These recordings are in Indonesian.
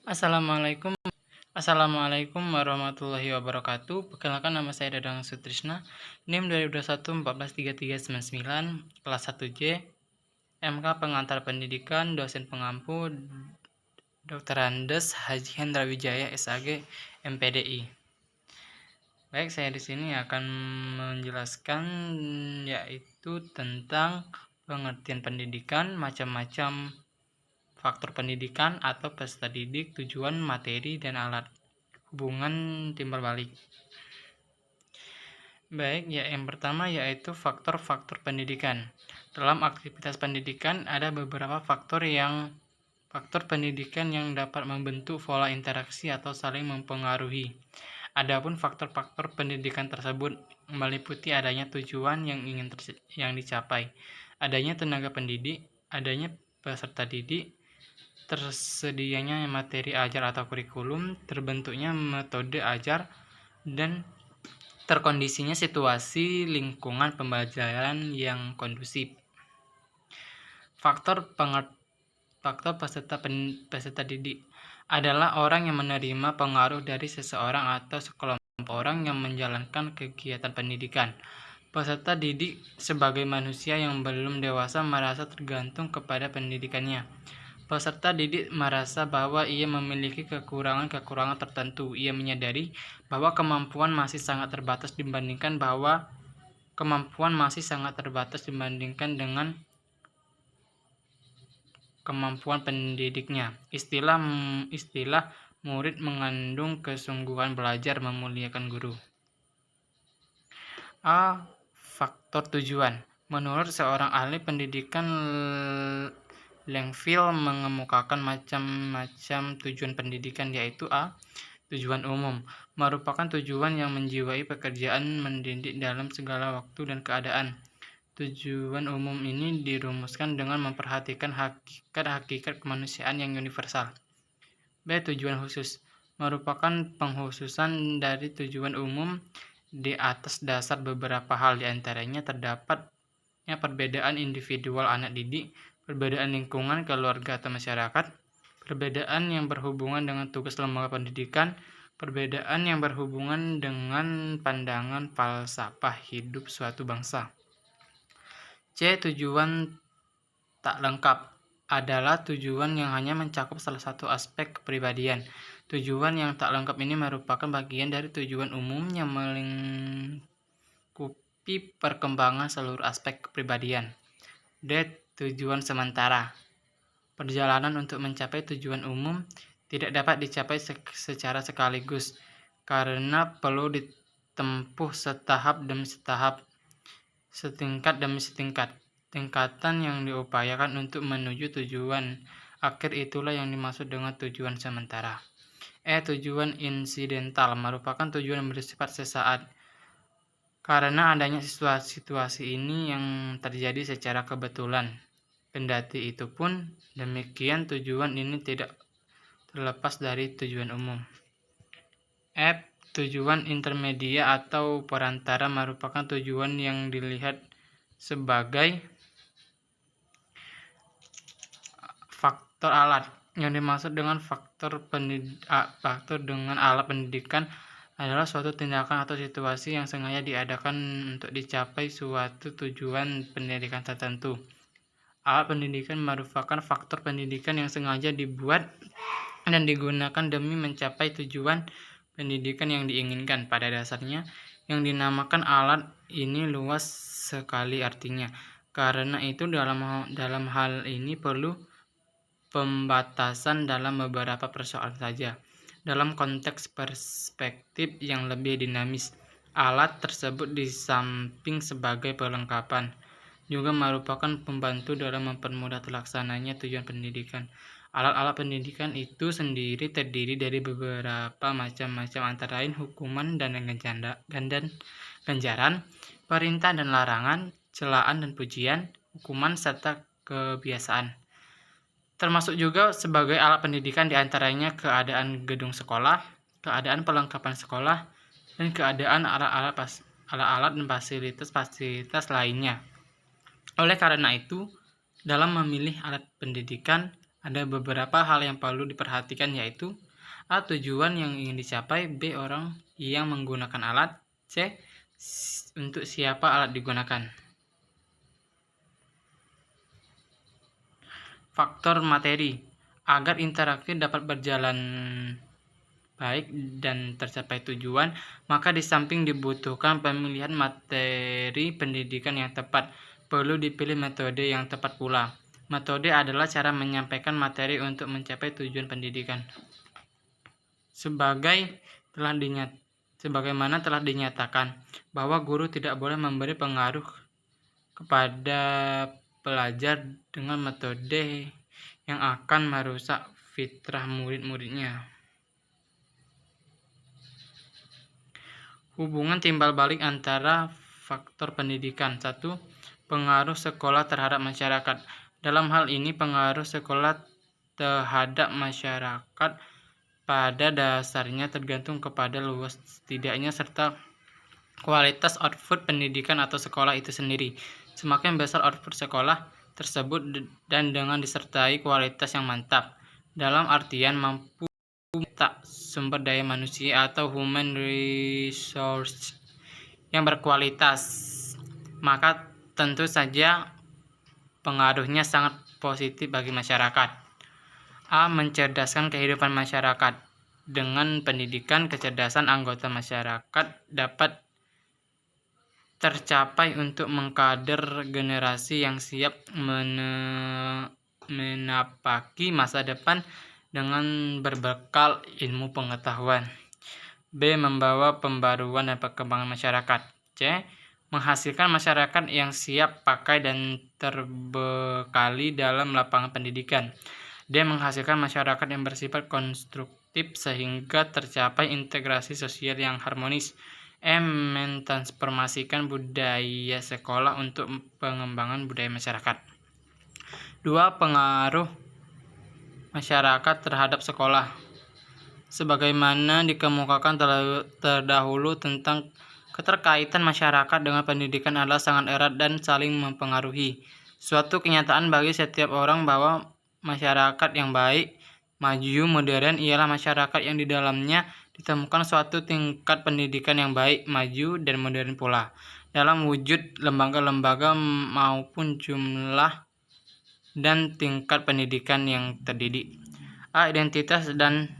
Assalamualaikum Assalamualaikum warahmatullahi wabarakatuh. Perkenalkan, nama saya Dadang Sutrisna, NIM 2021 143399, kelas 1J, MK Pengantar Pendidikan, dosen pengampu Dr. Andes Haji Hendra Wijaya, SAG, MPDI. Baik, saya di sini akan menjelaskan yaitu tentang pengertian pendidikan, macam-macam faktor pendidikan atau peserta didik, tujuan, materi, dan alat, hubungan timbal balik. Baik, yang pertama yaitu faktor-faktor pendidikan. Dalam aktivitas pendidikan ada beberapa faktor pendidikan yang dapat membentuk pola interaksi atau saling mempengaruhi. Adapun faktor-faktor pendidikan tersebut meliputi adanya tujuan yang dicapai, adanya tenaga pendidik, adanya peserta didik, tersedianya materi ajar atau kurikulum, terbentuknya metode ajar, dan terkondisinya situasi lingkungan pembelajaran yang kondusif. Faktor peserta didik adalah orang yang menerima pengaruh dari seseorang atau sekelompok orang yang menjalankan kegiatan pendidikan. Peserta didik sebagai manusia yang belum dewasa merasa tergantung kepada pendidikannya. Peserta didik merasa bahwa ia memiliki kekurangan-kekurangan tertentu. Ia menyadari bahwa kemampuan masih sangat terbatas dibandingkan dengan kemampuan pendidiknya. Istilah murid mengandung kesungguhan belajar memuliakan guru. A. Faktor tujuan. Menurut seorang ahli pendidikan, Langfield mengemukakan macam-macam tujuan pendidikan, yaitu A. Tujuan umum merupakan tujuan yang menjiwai pekerjaan mendidik dalam segala waktu dan keadaan. Tujuan umum ini dirumuskan dengan memperhatikan hakikat kemanusiaan yang universal. B. Tujuan khusus merupakan pengkhususan dari tujuan umum di atas dasar beberapa hal, diantaranya terdapatnya perbedaan individual anak didik, perbedaan lingkungan, keluarga atau masyarakat, perbedaan yang berhubungan dengan tugas lembaga pendidikan, perbedaan yang berhubungan dengan pandangan falsafah hidup suatu bangsa. C. Tujuan tak lengkap adalah tujuan yang hanya mencakup salah satu aspek kepribadian. Tujuan yang tak lengkap ini merupakan bagian dari tujuan umum yang melingkupi perkembangan seluruh aspek kepribadian. D. Tujuan sementara. Perjalanan untuk mencapai tujuan umum tidak dapat dicapai secara sekaligus karena perlu ditempuh setahap demi setahap, setingkat demi setingkat. Tingkatan yang diupayakan untuk menuju tujuan akhir itulah yang dimaksud dengan tujuan sementara. E. Tujuan insidental merupakan tujuan yang bersifat sesaat. Karena adanya situasi ini yang terjadi secara kebetulan. Kendati itu pun demikian, tujuan ini tidak terlepas dari tujuan umum. F. Tujuan intermedia atau perantara merupakan tujuan yang dilihat sebagai faktor alat. Yang dimaksud dengan faktor dengan alat pendidikan adalah suatu tindakan atau situasi yang sengaja diadakan untuk dicapai suatu tujuan pendidikan tertentu. Alat pendidikan merupakan faktor pendidikan yang sengaja dibuat dan digunakan demi mencapai tujuan pendidikan yang diinginkan. Pada dasarnya, yang dinamakan alat ini luas sekali artinya. Karena itu dalam hal ini perlu pembatasan dalam beberapa persoalan saja. Dalam konteks perspektif yang lebih dinamis, alat tersebut di samping sebagai perlengkapan juga merupakan pembantu dalam mempermudah terlaksananya tujuan pendidikan. Alat-alat pendidikan itu sendiri terdiri dari beberapa macam antara lain hukuman dan ganjaran, perintah dan larangan, celaan dan pujian, hukuman serta kebiasaan. Termasuk juga sebagai alat pendidikan diantaranya keadaan gedung sekolah, keadaan perlengkapan sekolah, dan keadaan alat-alat dan fasilitas lainnya. Oleh karena itu, dalam memilih alat pendidikan, Ada beberapa hal yang perlu diperhatikan, yaitu A. Tujuan yang ingin dicapai, B. Orang yang menggunakan alat, C. Untuk siapa alat digunakan. Faktor materi. Agar interaksi dapat berjalan baik dan tercapai tujuan, maka di samping dibutuhkan pemilihan materi pendidikan yang tepat, perlu dipilih metode yang tepat pula. Metode adalah cara menyampaikan materi untuk mencapai tujuan pendidikan. Sebagaimana telah dinyatakan bahwa guru tidak boleh memberi pengaruh kepada pelajar dengan metode yang akan merusak fitrah murid-muridnya. Hubungan timbal balik antara faktor pendidikan. 1. Pengaruh sekolah terhadap masyarakat. Dalam hal ini, pengaruh sekolah terhadap masyarakat pada dasarnya tergantung kepada luas tidaknya serta kualitas output pendidikan atau sekolah itu sendiri. Semakin besar output sekolah tersebut dan dengan disertai kualitas yang mantap, dalam artian mampu tak sumber daya manusia atau human resource yang berkualitas, maka tentu saja pengaruhnya sangat positif bagi masyarakat. A. Mencerdaskan kehidupan masyarakat. Dengan pendidikan, kecerdasan anggota masyarakat dapat tercapai untuk mengkader generasi yang siap menapaki masa depan dengan berbekal ilmu pengetahuan. B. Membawa pembaruan dan perkembangan masyarakat. C. Menghasilkan masyarakat yang siap pakai dan terbekali dalam lapangan pendidikan. D. Menghasilkan masyarakat yang bersifat konstruktif sehingga tercapai integrasi sosial yang harmonis. E. Mentransformasikan budaya sekolah untuk pengembangan budaya masyarakat. 2. Pengaruh masyarakat terhadap sekolah. Sebagaimana dikemukakan terdahulu tentang keterkaitan masyarakat dengan pendidikan adalah sangat erat dan saling mempengaruhi. Suatu kenyataan bagi setiap orang bahwa masyarakat yang baik, maju, modern ialah masyarakat yang di dalamnya ditemukan suatu tingkat pendidikan yang baik, maju, dan modern pula, dalam wujud lembaga-lembaga maupun jumlah dan tingkat pendidikan yang terdidik. A. Identitas dan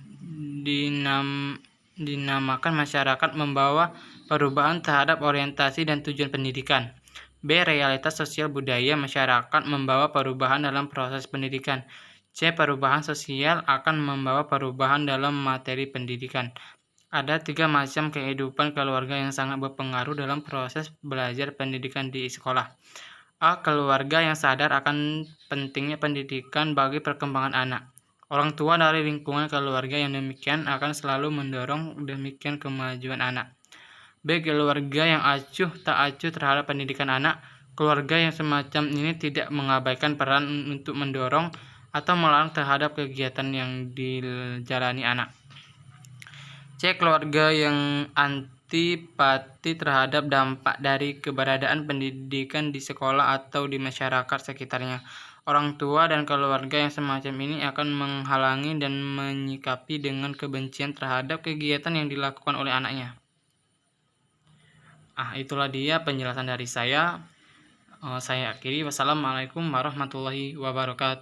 dinamakan masyarakat membawa perubahan terhadap orientasi dan tujuan pendidikan. B. Realitas sosial budaya masyarakat membawa perubahan dalam proses pendidikan. C. Perubahan sosial akan membawa perubahan dalam materi pendidikan. Ada 3 macam kehidupan keluarga yang sangat berpengaruh dalam proses belajar pendidikan di sekolah. A. Keluarga yang sadar akan pentingnya pendidikan bagi perkembangan anak. Orang tua dari lingkungan keluarga yang demikian akan selalu mendorong demikian kemajuan anak. B. Keluarga yang acuh tak acuh terhadap pendidikan anak. Keluarga yang semacam ini tidak mengabaikan peran untuk mendorong atau melarang terhadap kegiatan yang dijalani anak. C. Keluarga yang antipati terhadap dampak dari keberadaan pendidikan di sekolah atau di masyarakat sekitarnya. Orang tua dan keluarga yang semacam ini akan menghalangi dan menyikapi dengan kebencian terhadap kegiatan yang dilakukan oleh anaknya. Itulah dia penjelasan dari saya. Saya akhiri. Wassalamualaikum warahmatullahi wabarakatuh.